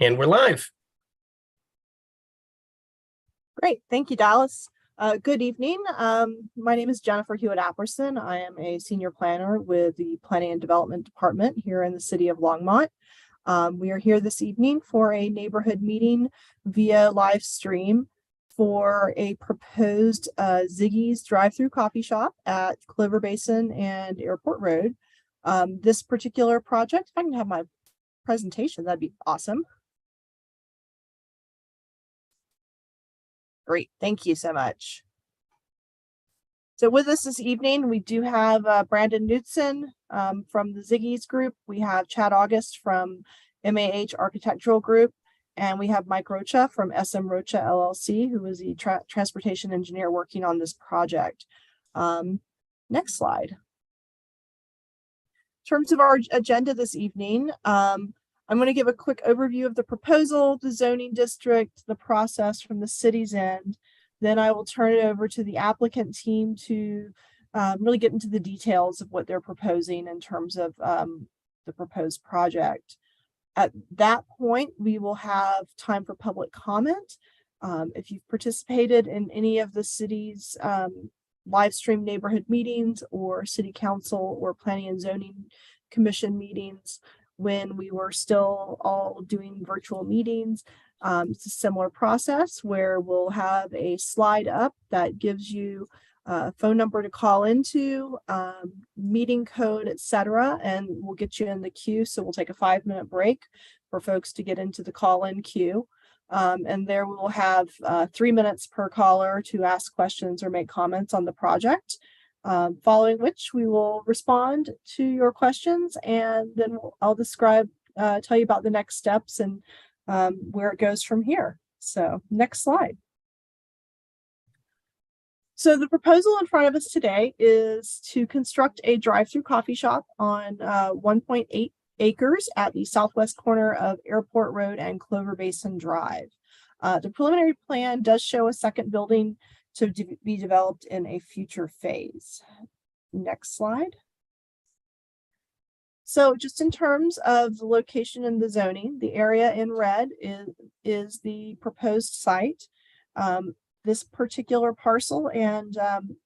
And we're live. Great. Thank you, Dallas. Good evening. My name is Jennifer Hewitt-Apperson. I am a senior planner with the Planning and Development Department here in the city of Longmont. We are here this evening for a neighborhood meeting via live stream for a proposed Ziggi's drive-through coffee shop at Clover Basin and Airport Road. This particular project, if I can have my presentation, that'd be awesome. Great, thank you so much. So with us this evening, we do have Brandon Knudsen from the Ziggi's group. We have Chad August from MAH Architectural Group, and we have Mike Rocha from SM Rocha LLC, who is the transportation engineer working on this project. Next slide. In terms of our agenda this evening, I'm going to give a quick overview of the proposal, the zoning district, the process from the city's end. Then I will turn it over to the applicant team to really get into the details of what they're proposing in terms of the proposed project. At that point, we will have time for public comment. If you've participated in any of the city's live stream neighborhood meetings or city council or planning and zoning commission meetings, when we were still all doing virtual meetings, it's a similar process where we'll have a slide up that gives you a phone number to call into, meeting code, etc., and we'll get you in the queue. So we'll take a 5-minute break for folks to get into the call-in queue. And there we will have 3 minutes per caller to ask questions or make comments on the project. Following which we will respond to your questions, and then I'll tell you about the next steps and where it goes from here. So next slide. So the proposal in front of us today is to construct a drive-through coffee shop on 1.8 acres at the southwest corner of Airport Road and Clover Basin Drive. The preliminary plan does show a second building to be developed in a future phase. Next slide. So just in terms of the location and the zoning, the area in red is the proposed site. This particular parcel and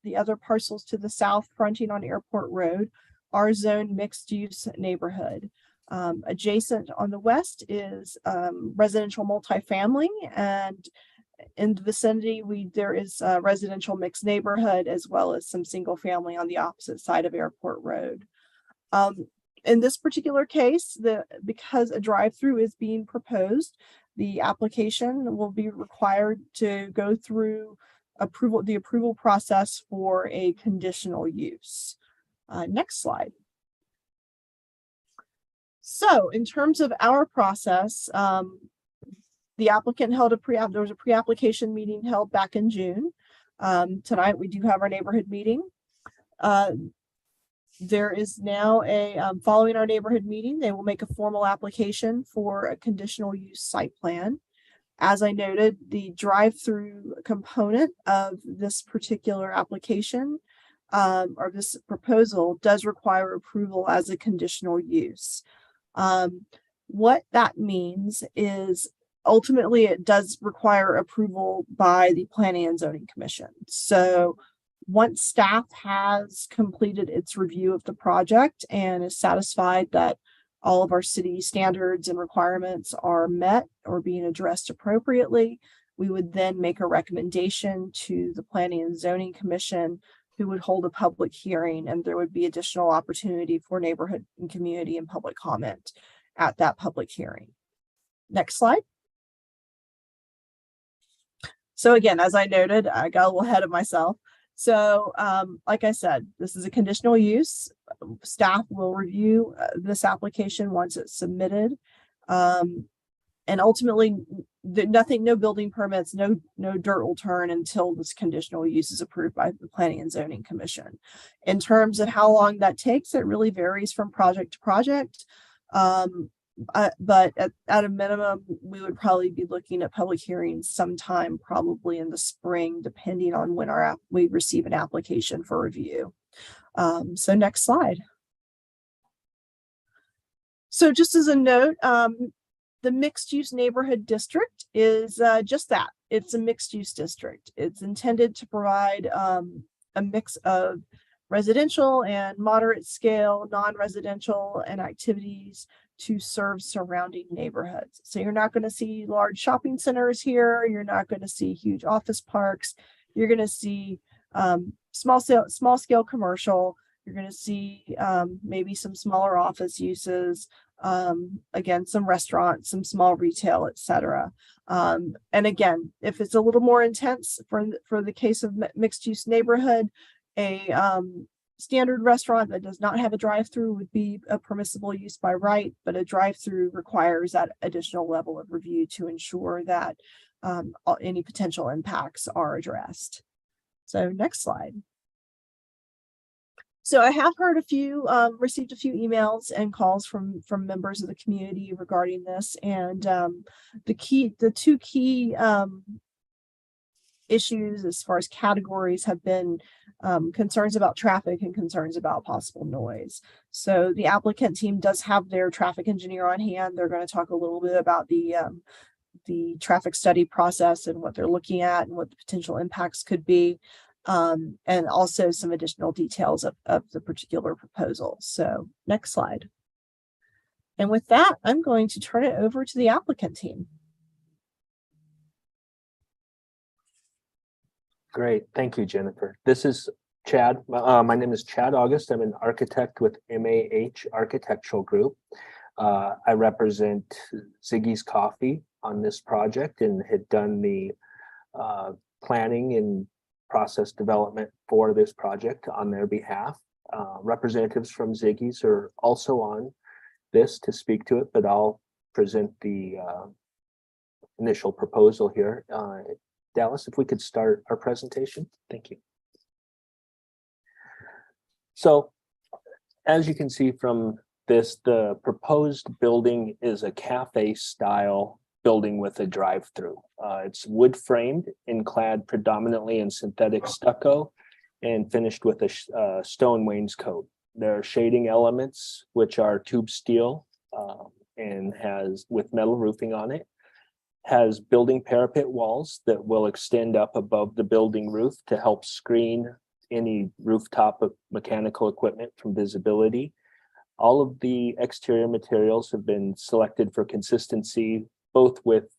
the other parcels to the south fronting on Airport Road are zoned mixed use neighborhood. Adjacent on the west is residential multifamily, and in the vicinity, there is a residential mixed neighborhood as well as some single family on the opposite side of Airport Road. In this particular case, because a drive-through is being proposed, the application will be required to go through the approval process for a conditional use. Next slide. So in terms of our process, the applicant held there was a pre-application meeting held back in June. Tonight we do have our neighborhood meeting. There is now following our neighborhood meeting, they will make a formal application for a conditional use site plan. As I noted, the drive-through component of this particular application or this proposal does require approval as a conditional use. What that means is ultimately it does require approval by the Planning and Zoning Commission. So once staff has completed its review of the project and is satisfied that all of our city standards and requirements are met or being addressed appropriately, we would then make a recommendation to the Planning and Zoning Commission, who would hold a public hearing, and there would be additional opportunity for neighborhood and community and public comment at that public hearing. Next slide. So again, as I noted, I got a little ahead of myself. So like I said, this is a conditional use. Staff will review this application once it's submitted. And ultimately, no building permits, no dirt will turn until this conditional use is approved by the Planning and Zoning Commission. In terms of how long that takes, it really varies from project to project. But at a minimum, we would probably be looking at public hearings sometime probably in the spring, depending on when we receive an application for review. So next slide. So just as a note, The mixed use neighborhood district is just that. It's a mixed use district. It's intended to provide a mix of residential and moderate scale, non-residential and activities to serve surrounding neighborhoods. So you're not going to see large shopping centers here. You're not going to see huge office parks. You're going to see small scale commercial. You're going to see maybe some smaller office uses. Again, some restaurants, some small retail, etc. And again, if it's a little more intense for the case of mixed use neighborhood, a standard restaurant that does not have a drive-through would be a permissible use by right, but a drive-through requires that additional level of review to ensure that any potential impacts are addressed. So next slide. So I have heard received a few emails and calls from members of the community regarding this, and the two key issues as far as categories have been concerns about traffic and concerns about possible noise. So the applicant team does have their traffic engineer on hand. They're going to talk a little bit about the traffic study process and what they're looking at and what the potential impacts could be. And also some additional details of the particular proposal. So next slide. And with that, I'm going to turn it over to the applicant team. Great, thank you, Jennifer. This is Chad. My name is Chad August. I'm an architect with MAH Architectural Group. I represent Ziggi's Coffee on this project and had done the planning and process development for this project on their behalf. Representatives from Ziggi's are also on this to speak to it, but I'll present the initial proposal here. Dallas, if we could start our presentation. Thank you. So, as you can see from this, the proposed building is a cafe style building with a drive-through. It's wood framed and clad predominantly in synthetic stucco and finished with a stone wainscot. There are shading elements, which are tube steel and has with metal roofing on it. Has building parapet walls that will extend up above the building roof to help screen any rooftop of mechanical equipment from visibility. All of the exterior materials have been selected for consistency, both with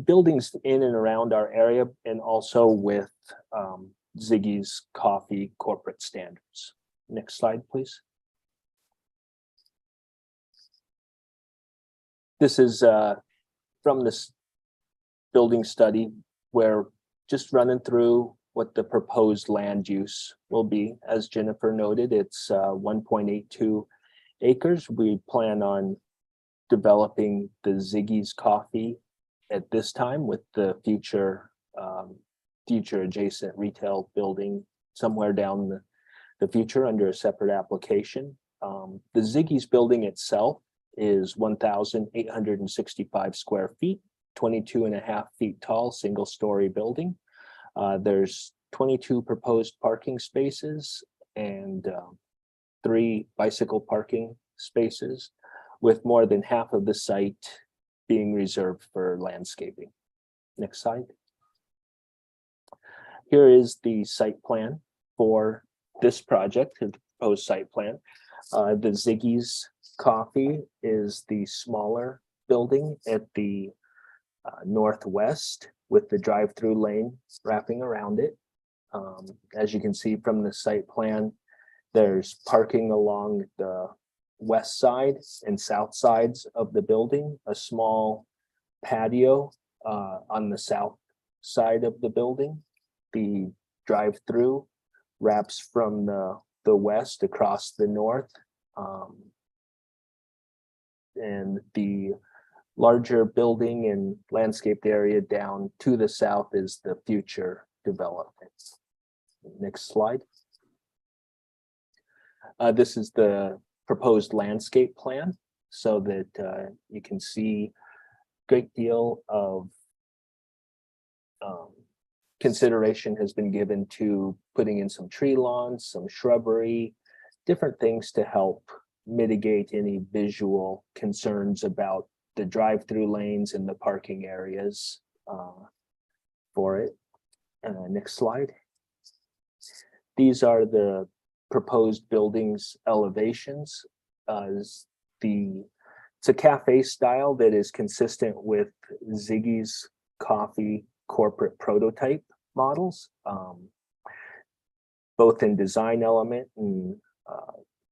buildings in and around our area and also with Ziggi's Coffee corporate standards. Next slide, please. This is from this building study where just running through what the proposed land use will be. As Jennifer noted, it's 1.82 acres. We plan on developing the Ziggi's Coffee at this time with the future adjacent retail building somewhere down the future under a separate application. The Ziggi's building itself is 1,865 square feet, 22.5 feet tall, single story building. There's 22 proposed parking spaces and 3 bicycle parking spaces, with more than half of the site being reserved for landscaping. Next slide. Here is the site plan for this project, the proposed site plan. The Ziggi's Coffee is the smaller building at the northwest with the drive-through lane wrapping around it. As you can see from the site plan, there's parking along the west side and south sides of the building, a small patio on the south side of the building. The drive-through wraps from the west across the north. And the larger building and landscaped area down to the south is the future development. Next slide. This is the proposed landscape plan so that you can see a great deal of consideration has been given to putting in some tree lawns, some shrubbery, different things to help mitigate any visual concerns about the drive-through lanes and the parking areas for it. Next slide. These are the proposed buildings elevations. It's a cafe style that is consistent with Ziggy's coffee corporate prototype models, both in design element and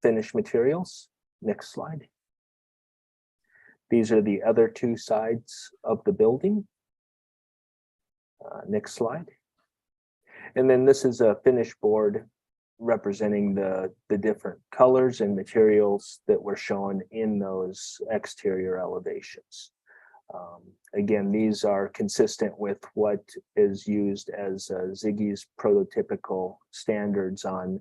finished materials. Next slide. These are the other two sides of the building. Next slide. And then this is a finished board representing the different colors and materials that were shown in those exterior elevations. Again, these are consistent with what is used as Ziggy's prototypical standards on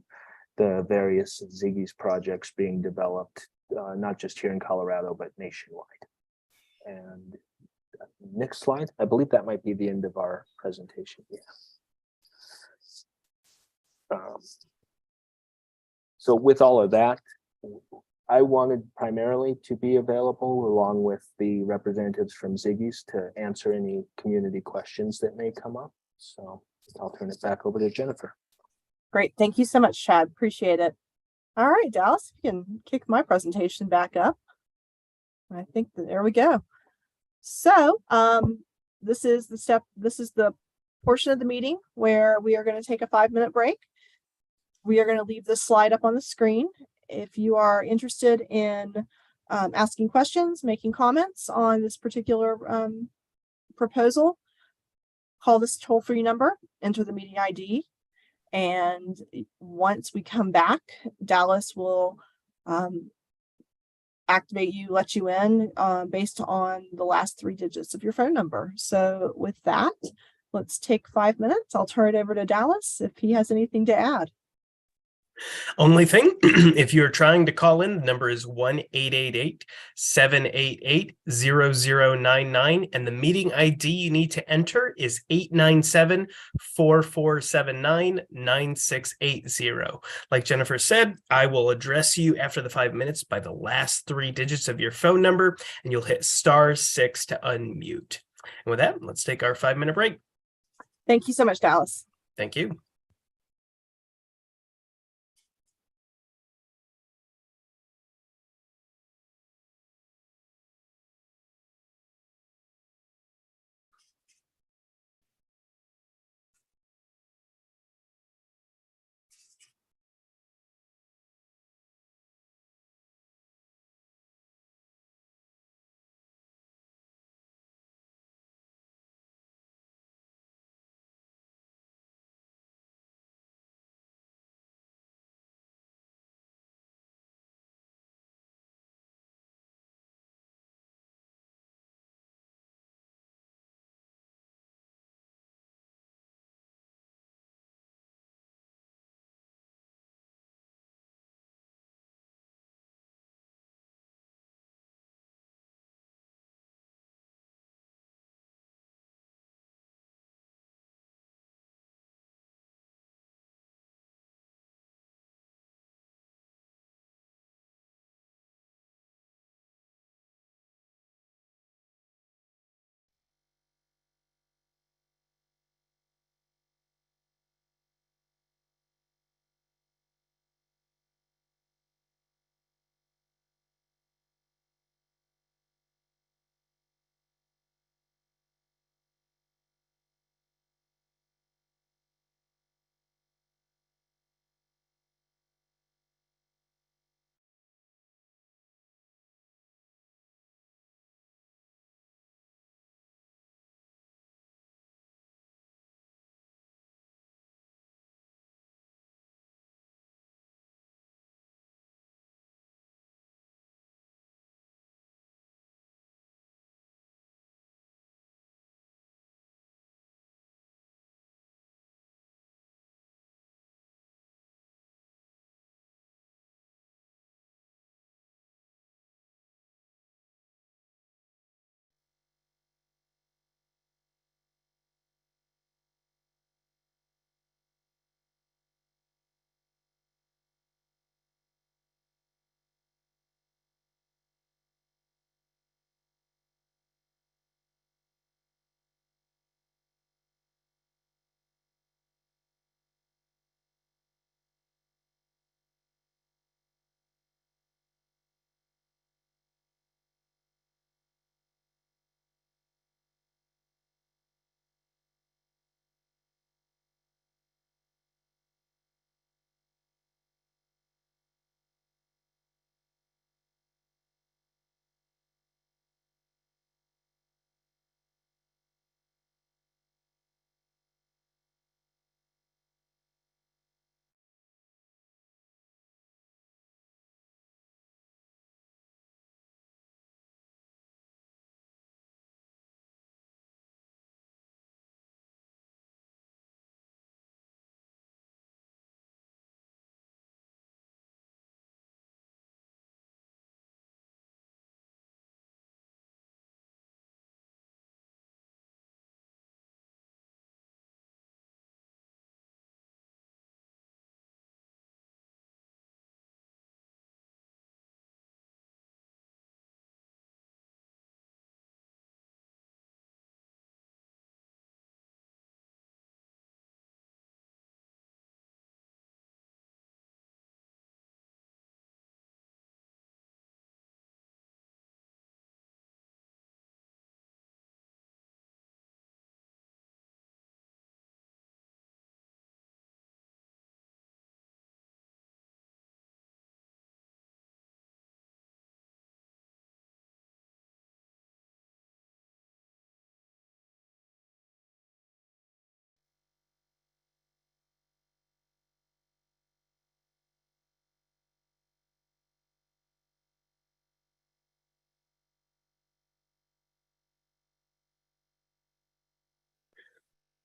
the various Ziggy's projects being developed, not just here in Colorado, but nationwide. And next slide. I believe that might be the end of our presentation. Yeah. So with all of that, I wanted primarily to be available along with the representatives from Ziggy's to answer any community questions that may come up. So I'll turn it back over to Jennifer. Great. Thank you so much, Chad. Appreciate it. All right, Dallas, you can kick my presentation back up. I think there we go. So this is the portion of the meeting where we are going to take a 5-minute break. We are going to leave this slide up on the screen. If you are interested in asking questions, making comments on this particular proposal, call this toll-free number, enter the meeting ID, and once we come back, Dallas will activate you, let you in based on the last 3 digits of your phone number. So with that, let's take 5 minutes. I'll turn it over to Dallas if he has anything to add. Only thing, if you're trying to call in, the number is 1-888-788-0099, and the meeting ID you need to enter is 897-4479-9680. Like Jennifer said, I will address you after the 5 minutes by the last 3 digits of your phone number, and you'll hit *6 to unmute. And with that, let's take our 5-minute break. Thank you so much, Dallas. Thank you.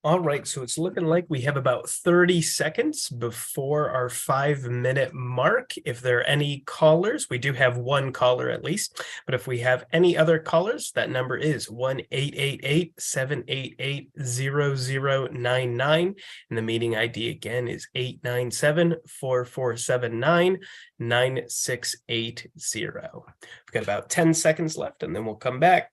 All right, so it's looking like we have about 30 seconds before our 5-minute mark. If there are any callers, we do have one caller at least, but if we have any other callers, that number is 1-888-788-0099. And the meeting ID again is 897-4479-9680. We've got about 10 seconds left, and then we'll come back.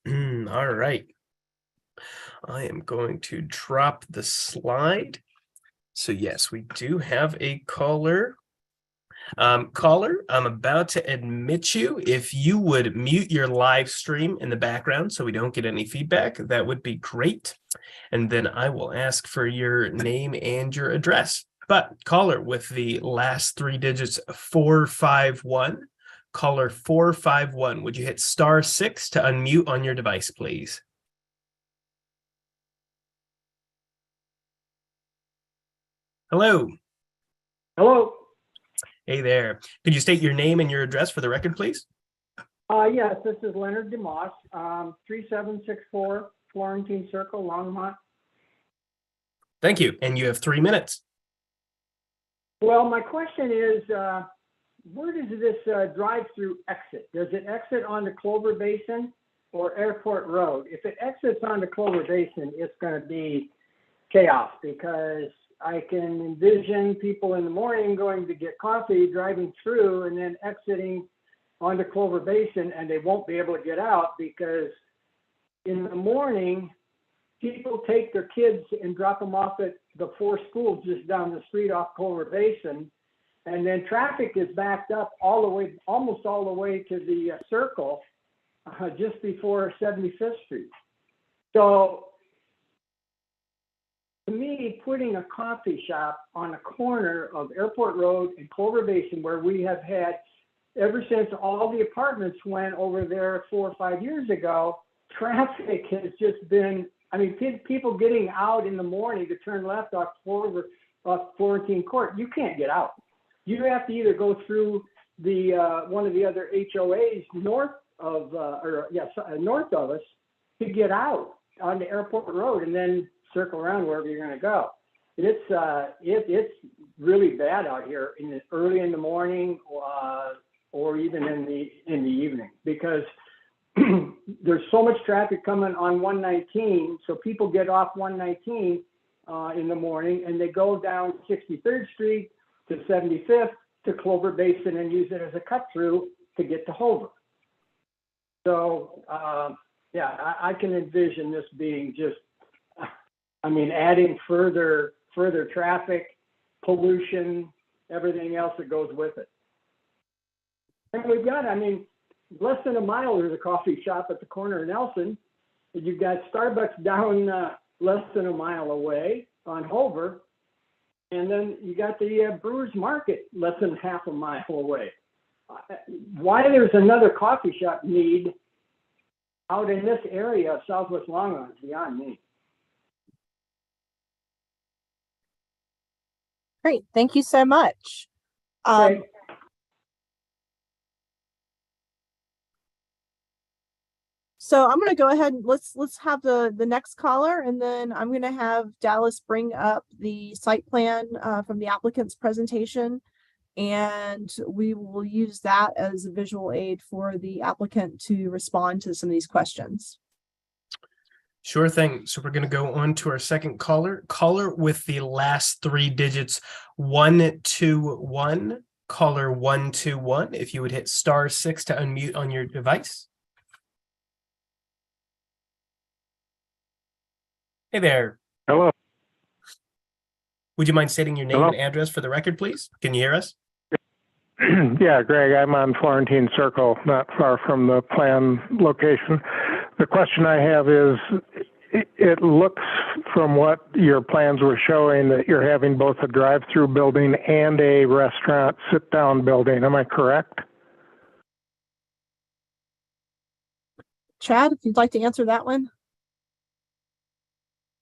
All right. I am going to drop the slide. So yes, we do have a caller. Caller, I'm about to admit you. If you would mute your live stream in the background so we don't get any feedback, that would be great. And then I will ask for your name and your address. But caller with the last 3 digits, 451. Caller 451, would you hit *6 to unmute on your device, please? Hello. Hello. Hey there. Could you state your name and your address for the record, please? Yes, this is Leonard DeMoss, 3764 Florentine Circle, Longmont. Thank you. And you have 3 minutes. Well, my question is, where does this drive-through exit? Does it exit onto Clover Basin or Airport Road? If it exits onto Clover Basin, it's going to be chaos because I can envision people in the morning going to get coffee, driving through, and then exiting onto Clover Basin, and they won't be able to get out because in the morning, people take their kids and drop them off at the 4 schools just down the street off Clover Basin. And then traffic is backed up all the way, almost all the way to the circle, just before 75th Street. So to me, putting a coffee shop on a corner of Airport Road and Clover Basin, where we have had, ever since all the apartments went over there 4 or 5 years ago, traffic has just been, I mean, people getting out in the morning to turn left off Florentine Court, you can't get out. You have to either go through the one of the other HOAs north of north of us to get out onto Airport Road and then circle around wherever you're going to go. It's really bad out here early in the morning or even in the evening because there's so much traffic coming on 119. So people get off 119 in the morning and they go down 63rd Street to 75th to Clover Basin and use it as a cut through to get to Hover. So I can envision this being just, adding further traffic, pollution, everything else that goes with it. And we've got, less than a mile, there's a coffee shop at the corner of Nelson. You've got Starbucks down less than a mile away on Hover. And then you got the Brewers Market less than half a mile away. Why there's another coffee shop need out in this area of Southwest Longmont is beyond me. Great, thank you so much. Okay. So I'm going to go ahead and let's have the next caller, and then I'm going to have Dallas bring up the site plan from the applicant's presentation, and we will use that as a visual aid for the applicant to respond to some of these questions. Sure thing. So we're going to go on to our second caller. Caller with the last 3 digits, 121. Caller 121. If you would hit *6 to unmute on your device. Hey there. Hello. Would you mind stating your name Hello? and address for the record, please? Can you hear us? Yeah, Greg, I'm on Florentine Circle, not far from the plan location. The question I have is, it looks from what your plans were showing that you're having both a drive-through building and a restaurant sit-down building. Am I correct? Chad, if you'd like to answer that one.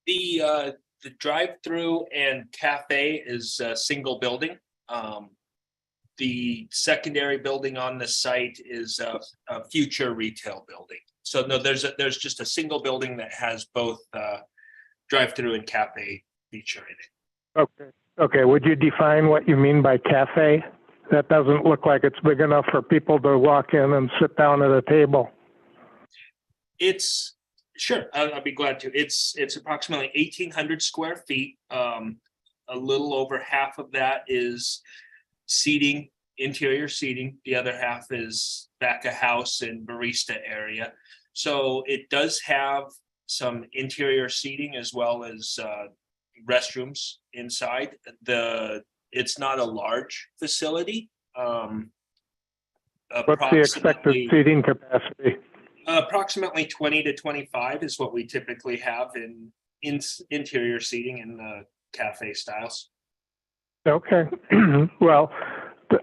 The drive-through and cafe is a single building. the secondary building on the site is a future retail building. So no, there's just a single building that has both drive-through and cafe feature in it. Okay. Okay. Would you define what you mean by cafe? That doesn't look like it's big enough for people to walk in and sit down at a table. It's sure. I'll be glad to. It's approximately 1,800 square feet. A little over half of that is seating, interior seating. The other half is back of house and barista area. So it does have some interior seating as well as restrooms inside. It's not a large facility. What's the expected seating capacity? Approximately 20 to 25 is what we typically have in interior seating in the cafe styles. Okay. Well,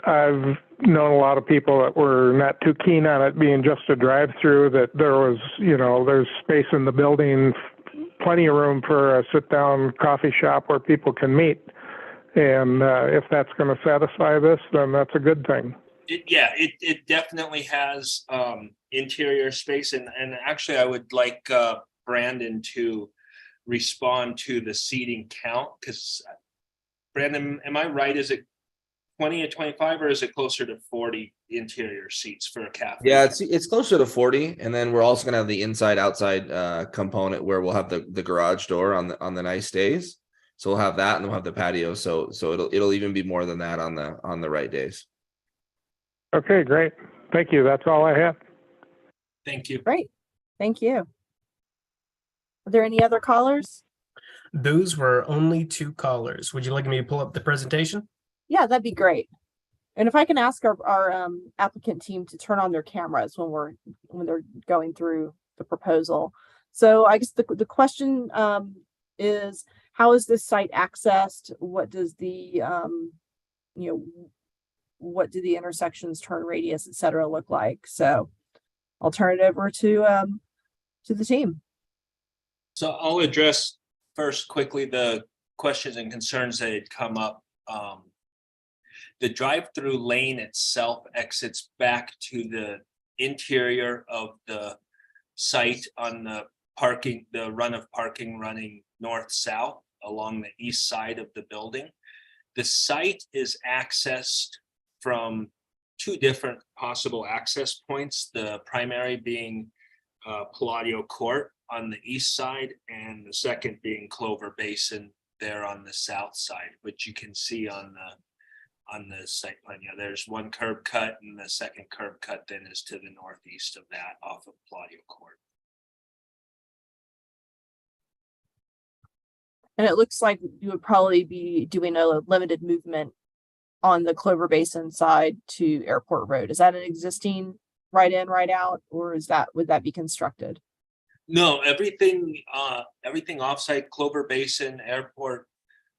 I've known a lot of people that were not too keen on it being just a drive-through, that there was, there's space in the building, plenty of room for a sit-down coffee shop where people can meet. And if that's going to satisfy this, then that's a good thing. It definitely has interior space. And actually, I would like Brandon to respond to the seating count, because Brandon, am I right? Is it 20 to 25 or is it closer to 40 interior seats for a cafe? Yeah, it's closer to 40, and then we're also gonna have the inside-outside component where we'll have the garage door on the nice days. So we'll have that, and we'll have the patio. So it'll even be more than that on the right days. Okay, great. Thank you. That's all I have. Thank you. Great. Thank you. Are there any other callers? Those were only 2 callers. Would you like me to pull up the presentation? Yeah, that'd be great. And if I can ask our applicant team to turn on their cameras when they're going through the proposal. So I guess the question is, how is this site accessed? What does the what do the intersections, turn radius, et cetera, look like? So I'll turn it over to the team. So I'll address first quickly the questions and concerns that had come up. The drive-through lane itself exits back to the interior of the site on the run of parking running north-south along the east side of the building. The site is accessed from 2 different possible access points, the primary being Palladio Court on the east side, and the second being Clover Basin there on the south side, which you can see on the site plan. Yeah, there's one curb cut, and the second curb cut then is to the northeast of that off of Palladio Court. And it looks like you would probably be doing a limited movement on the Clover Basin side to Airport Road. Is that an existing right in, right out, or would that be constructed? No, everything offsite, Clover Basin, Airport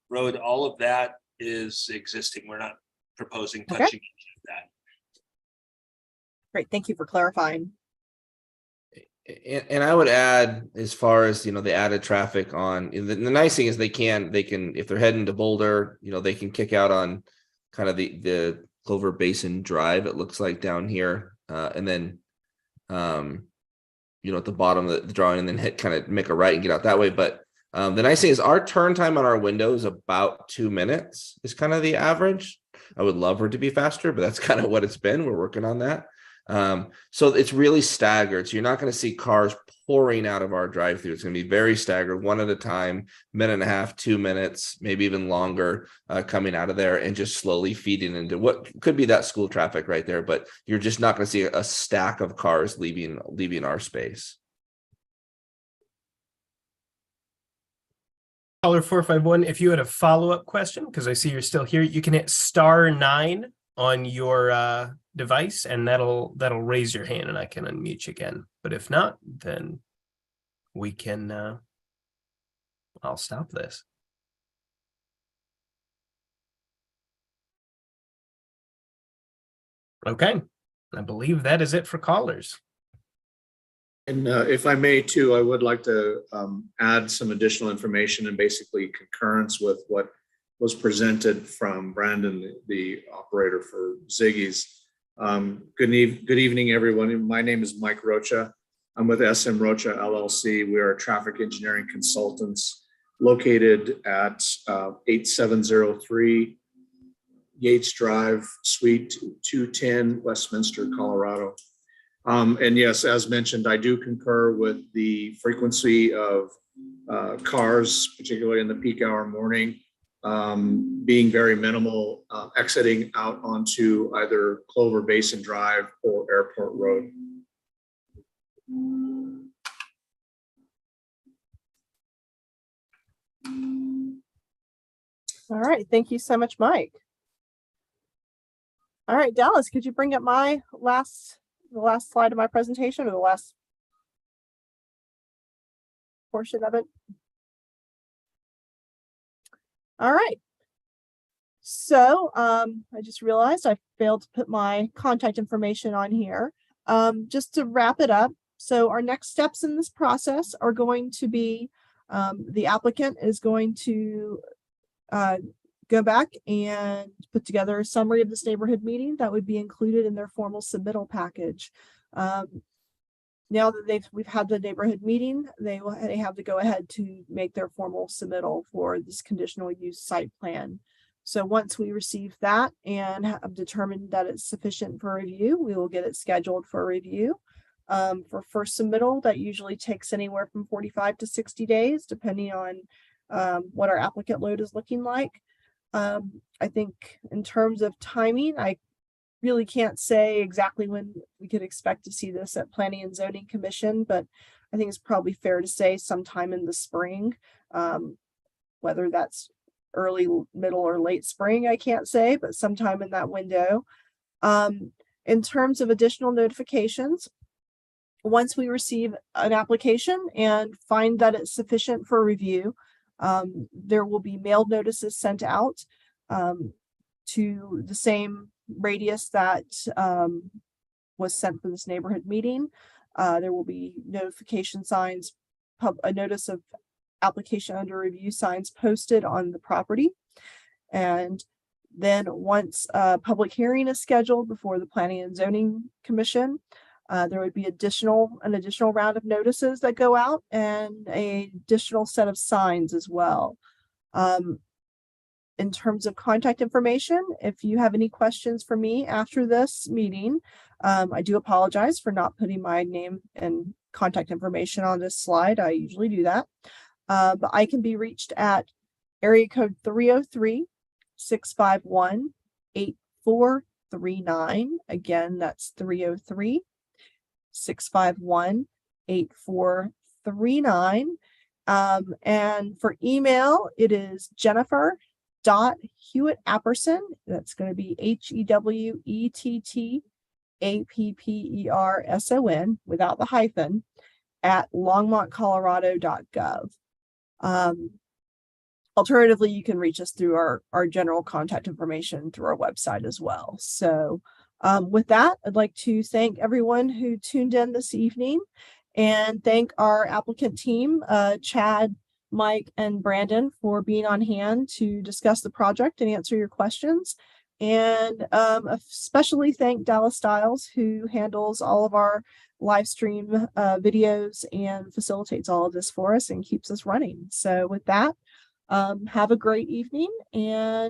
Road, all of that is existing. We're not proposing touching any of that. Great, thank you for clarifying. And I would add, as far as the added traffic on the nice thing is they can if they're heading to Boulder, they can kick out on kind of the Clover Basin Drive, it looks like down here, and then at the bottom of the drawing, and then kind of make a right and get out that way. But the nice thing is our turn time on our window is about 2 minutes is kind of the average. I would love for it to be faster, but that's kind of what it's been. We're working on that. So it's really staggered. So you're not going to see cars pouring out of our drive-through. It's going to be very staggered, one at a time, minute and a half, 2 minutes, maybe even longer, coming out of there and just slowly feeding into what could be that school traffic right there. But you're just not going to see a stack of cars leaving our space. Caller 451, if you had a follow-up question, because I see you're still here, you can hit *9 on your device, and that'll raise your hand and I can unmute you again. But if not, then we can I'll stop this. Okay, I believe that is it for callers. And if I may too, I would like to add some additional information and basically concurrence with what was presented from Brandon, the operator for Ziggy's. Good evening, everyone. My name is Mike Rocha. I'm with SM Rocha LLC. We are traffic engineering consultants located at 8703 Yates Drive, Suite 210, Westminster, Colorado. And yes, as mentioned, I do concur with the frequency of cars, particularly in the peak hour morning, being very minimal, exiting out onto either Clover Basin Drive or Airport Road. All right, thank you so much, Mike. All right, Dallas, could you bring up the last slide of my presentation, or the last portion of it? All right. So I just realized I failed to put my contact information on here. Just to wrap it up, so our next steps in this process are going to be the applicant is going to go back and put together a summary of this neighborhood meeting that would be included in their formal submittal package. Now that we've had the neighborhood meeting, they have to go ahead to make their formal submittal for this conditional use site plan. So once we receive that and have determined that it's sufficient for review, we will get it scheduled for review. For first submittal, that usually takes anywhere from 45 to 60 days, depending on what our applicant load is looking like. I think in terms of timing, I really can't say exactly when we could expect to see this at Planning and Zoning Commission, but I think it's probably fair to say sometime in the spring, whether that's early, middle, or late spring, I can't say, but sometime in that window. In terms of additional notifications, once we receive an application and find that it's sufficient for review, there will be mailed notices sent out to the same radius that was sent for this neighborhood meeting. There will be notification signs, a notice of application under review signs posted on the property. And then once a public hearing is scheduled before the Planning and Zoning Commission, there would be an additional round of notices that go out and an additional set of signs as well. In terms of contact information, if you have any questions for me after this meeting, I do apologize for not putting my name and contact information on this slide. I usually do that. But I can be reached at area code 303-651-8439. Again, that's 303-651-8439. And for email, it is Jennifer.Hewitt-Apperson. That's going to be HEWETTAPPERSON without the hyphen at longmontcolorado.gov. Alternatively, you can reach us through our general contact information through our website as well. So with that, I'd like to thank everyone who tuned in this evening and thank our applicant team, Chad, Mike, and Brandon, for being on hand to discuss the project and answer your questions. And especially thank Dallas Stiles, who handles all of our live stream videos and facilitates all of this for us and keeps us running. So with that, have a great evening, and